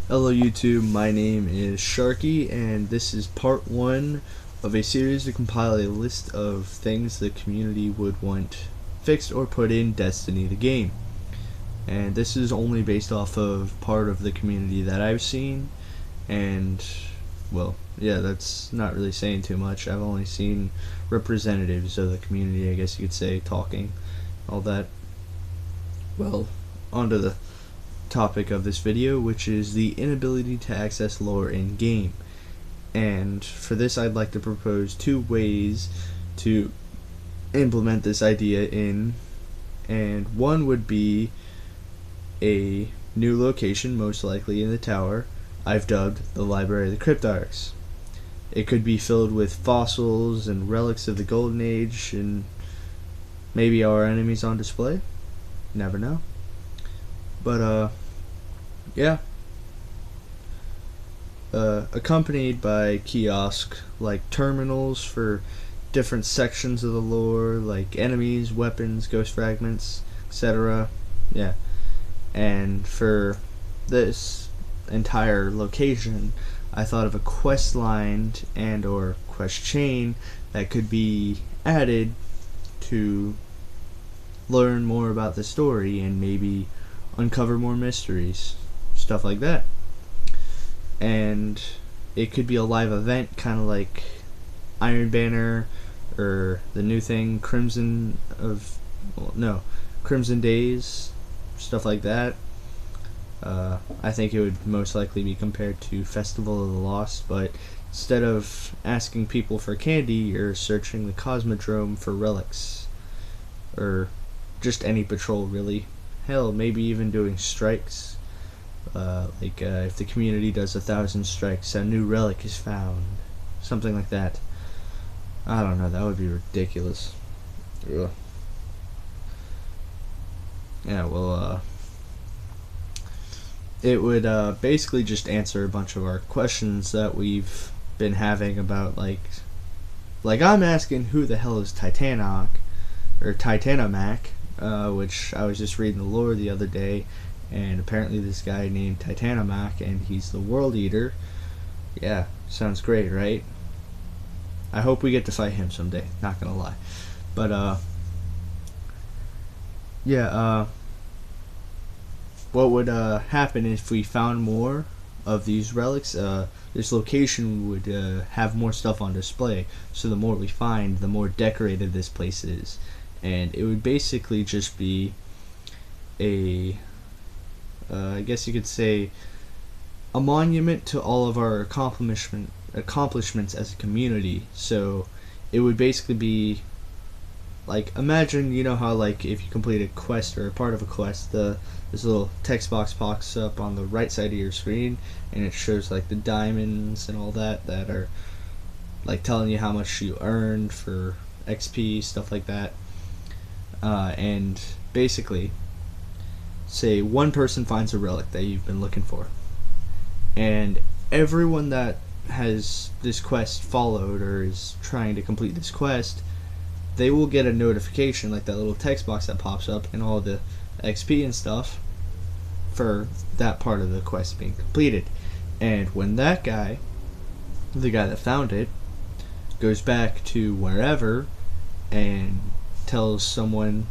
Hello YouTube, my name is Sharky and this is part 1 of a series to compile a list of things the community would want fixed or put in Destiny the game. And this is only based off of part of the community that I've seen, and well, yeah, that's not really saying too much. I've only seen representatives of the community, I guess you could say, talking, all that. Well, onto the topic of this video, which is the inability to access lore in game. And for this, I'd like to propose 2 ways to implement this idea in, and one would be a new location, most likely in the tower, I've dubbed the Library of the Cryptarchs. It could be filled with fossils and relics of the Golden Age and maybe our enemies on display. Never know. But yeah, accompanied by kiosk like terminals for different sections of the lore, like enemies, weapons, ghost fragments, etc. Yeah, and for this entire location, I thought of a quest line and or quest chain that could be added to learn more about the story and maybe uncover more mysteries, stuff like that. And it could be a live event, kind of like Iron Banner or the new thing Crimson Days, stuff like that. I think it would most likely be compared to Festival of the Lost, but instead of asking people for candy, you're searching the Cosmodrome for relics, or just any patrol really. Hell, maybe even doing strikes. If the community does 1,000 strikes, a new relic is found. Something like that. I don't know, that would be ridiculous. Ugh. Yeah, well, it would basically just answer a bunch of our questions that we've been having about, like I'm asking who the hell is Titanoc, or Titanomac, which I was just reading the lore the other day, and apparently this guy named Titanomac, and he's the World Eater. Yeah, sounds great, right? I hope we get to fight him someday, not gonna lie. But, yeah, what would happen if we found more of these relics? This location would have more stuff on display, so the more we find, the more decorated this place is. And it would basically just be a I guess you could say a monument to all of our accomplishments as a community. So it would basically be like, imagine, you know how like if you complete a quest or a part of a quest, this little text box pops up on the right side of your screen, and it shows like the diamonds and all that are like telling you how much you earned for XP, stuff like that. And basically, say one person finds a relic that you've been looking for, and everyone that has this quest followed or is trying to complete this quest, they will get a notification, like that little text box that pops up and all the XP and stuff for that part of the quest being completed. And when that guy, the guy that found it, goes back to wherever and tells someone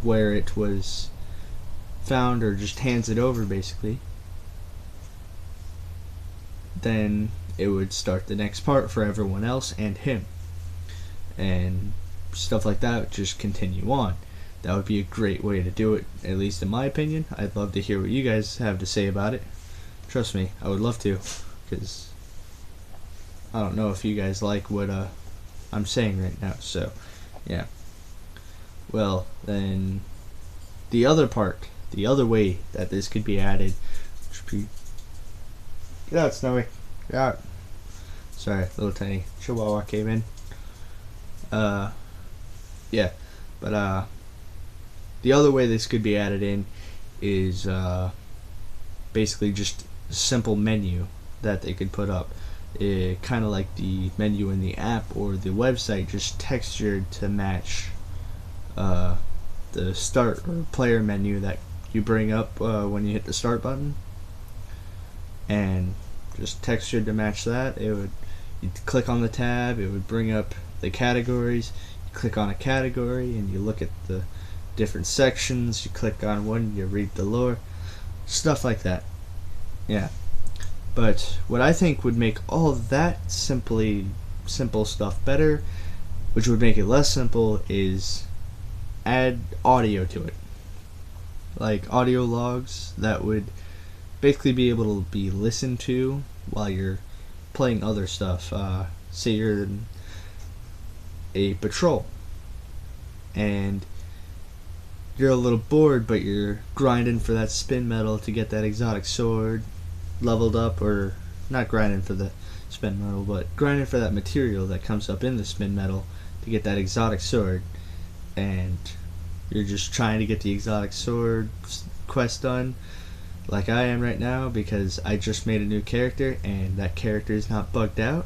where it was found, or just hands it over basically, then it would start the next part for everyone else and him, and stuff like that would just continue on. That would be a great way to do it, at least in my opinion. I'd love to hear what you guys have to say about it. Trust me, I would love to, because I don't know if you guys like what I'm saying right now. So yeah, well, then the other way that this could be added should be... Get out, Snowy. Get out. Sorry, little tiny chihuahua came in. Yeah, but the other way this could be added in is basically just a simple menu that they could put up. Kind of like the menu in the app or the website, just textured to match the start or player menu that you bring up when you hit the start button. and just textured to match that. You'd click on the tab, it would bring up the categories. You click on a category and you look at the different sections. You click on one, you read the lore, stuff like that. Yeah. But what I think would make all of that simple stuff better, which would make it less simple, is add audio to it. Like audio logs that would basically be able to be listened to while you're playing other stuff. Say you're in a patrol and you're a little bored, but you're grinding for that spin metal to get that exotic sword leveled up, or not grinding for the spin metal, but grinding for that material that comes up in the spin metal to get that exotic sword, and you're just trying to get the exotic sword quest done, like I am right now, because I just made a new character and that character is not bugged out.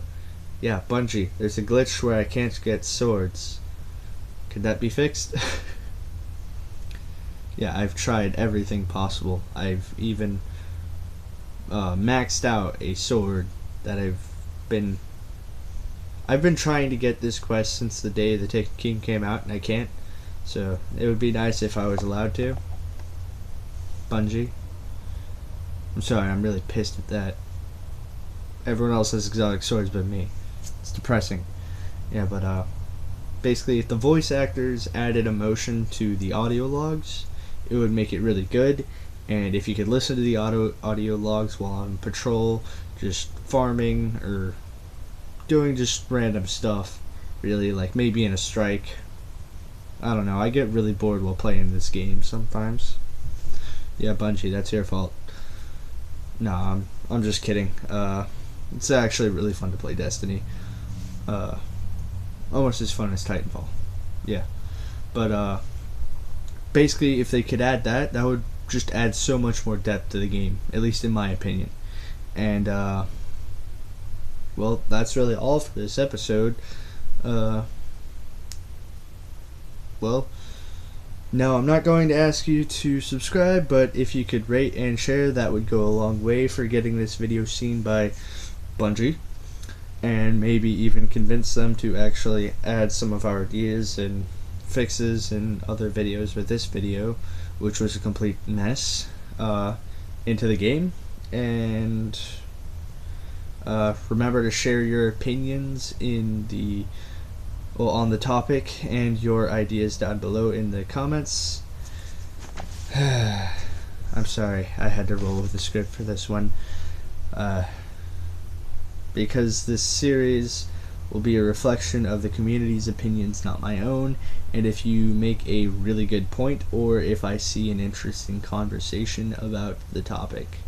Yeah, Bungie, there's a glitch where I can't get swords. Could that be fixed? Yeah, I've tried everything possible. I've even maxed out a sword that I've been trying to get this quest since the day the Taken King came out, and I can't. So it would be nice if I was allowed to. Bungie, I'm sorry, I'm really pissed at that. Everyone else has exotic swords but me. It's depressing. Yeah, but basically, if the voice actors added emotion to the audio logs, it would make it really good. And if you could listen to the audio logs while on patrol, just farming or doing just random stuff, really, like maybe in a strike. I don't know, I get really bored while playing this game sometimes. Yeah, Bungie, that's your fault. No, I'm just kidding. It's actually really fun to play Destiny. Almost as fun as Titanfall. Yeah. But basically, if they could add that, that would just add so much more depth to the game, at least in my opinion. And well, that's really all for this episode. Well, no, I'm not going to ask you to subscribe, but if you could rate and share, that would go a long way for getting this video seen by Bungie, and maybe even convince them to actually add some of our ideas and fixes in other videos with this video, which was a complete mess, into the game. And remember to share your opinions on the topic and your ideas down below in the comments. I'm sorry, I had to roll with the script for this one, because this series will be a reflection of the community's opinions, not my own. And if you make a really good point, or if I see an interesting conversation about the topic,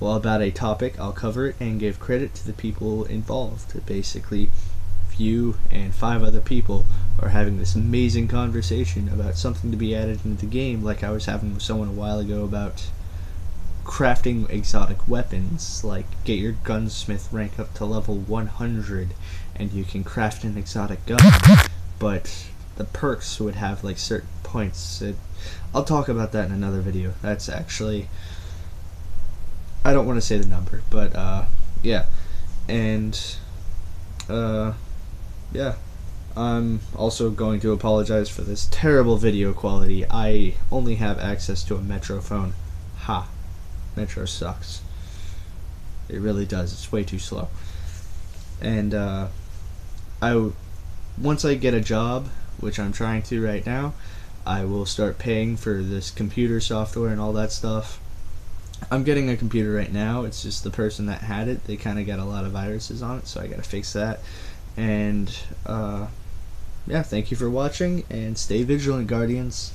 well, about a topic, I'll cover it and give credit to the people involved. Basically, if you and 5 other people are having this amazing conversation about something to be added into the game, like I was having with someone a while ago about crafting exotic weapons, like get your gunsmith rank up to level 100 and you can craft an exotic gun, but the perks would have like certain points. I'll talk about that in another video. That's actually, I don't want to say the number, but yeah. And yeah, I'm also going to apologize for this terrible video quality. I only have access to a Metro phone. Ha. Metro sucks. It really does. It's way too slow. And once I get a job, which I'm trying to right now, I will start paying for this computer software and all that stuff. I'm getting a computer right now. It's just the person that had it, they kind of got a lot of viruses on it, so I gotta fix that. And yeah, thank you for watching, and stay vigilant, Guardians.